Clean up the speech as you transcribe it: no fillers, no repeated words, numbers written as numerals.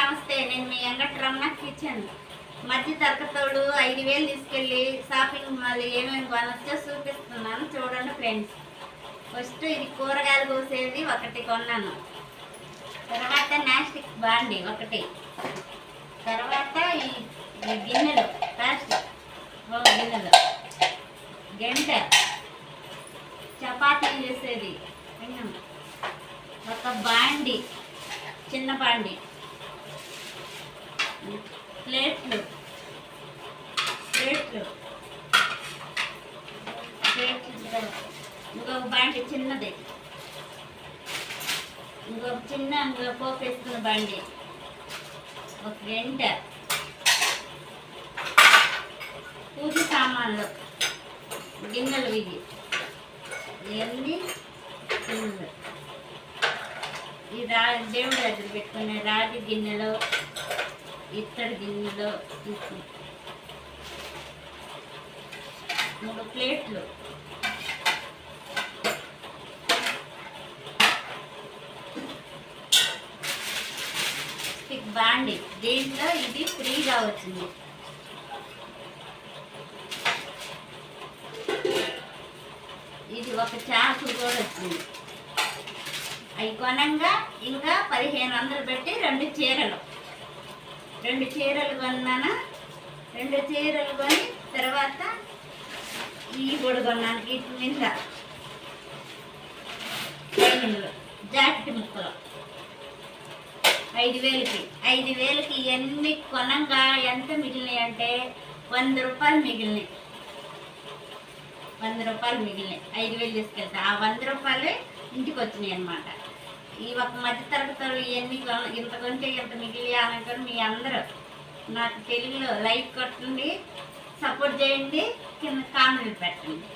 నమస్తే. నేను మీ అంగటి రమణ కిచెన్. మధ్య తరగతోడు 5,000 తీసుకెళ్ళి షాపింగ్ మాల్ ఏమేమి కొనొచ్చో చూపిస్తున్నాను చూడండి ఫ్రెండ్స్. ఫస్ట్ ఇది కూరగాయలు కోసేది ఒకటి కొన్నాను. తర్వాత నాస్టిక్ బాండి ఒకటి. తర్వాత ఈ గిన్నెలు ప్లాస్టిక్ గిన్నెలు, గంట చపాతీలు చేసేది ఒక బాండి, చిన్న బాండి, ప్లేట్లు ఇంకొక బాండి చిన్నది, ఇంకొక చిన్న పోపు వేసుకున్న బాండి, ఒక గంట, పూజ సామాన్లు గిన్నెలు ఇవి ఇవన్నీ గిన్నెలు. ఈ దేవుడి దగ్గర పెట్టుకునే రాగి గిన్నెలు, ఇత్తడి గిన్నెలు, 3 ప్లేట్లు, స్టిక్ బాండి. దీంట్లో ఇది ఫ్రీగా వచ్చింది. ఇది ఒక చాకు కూడా వచ్చింది. అవి కొనంగా ఇంకా 1,500 పెట్టి 2 చీరలు కొన్నాను. 2 చీరలు కొని తర్వాత ఈ కూడా కొన్నాను. వీటి మీద లైనింగ్లు, జాకెట్ ముక్కలు 5,000కి ఇవన్నీ కొనంగా ఎంత మిగిలినాయి అంటే 100 రూపాయలు మిగిలినాయి. 5,000 తీసుకెళ్తా. ఆ 100 రూపాయలే ఇంటికి వచ్చినాయి అన్నమాట. ఈ ఒక మధ్య తరగతులు ఇవన్నీ ఇంత కొంటే ఇంత మిగిలి అనుకొని మీ అందరూ నాకు తెలుగులో లైక్ కొట్టండి, సపోర్ట్ చేయండి, కింద కామెంట్ పెట్టండి.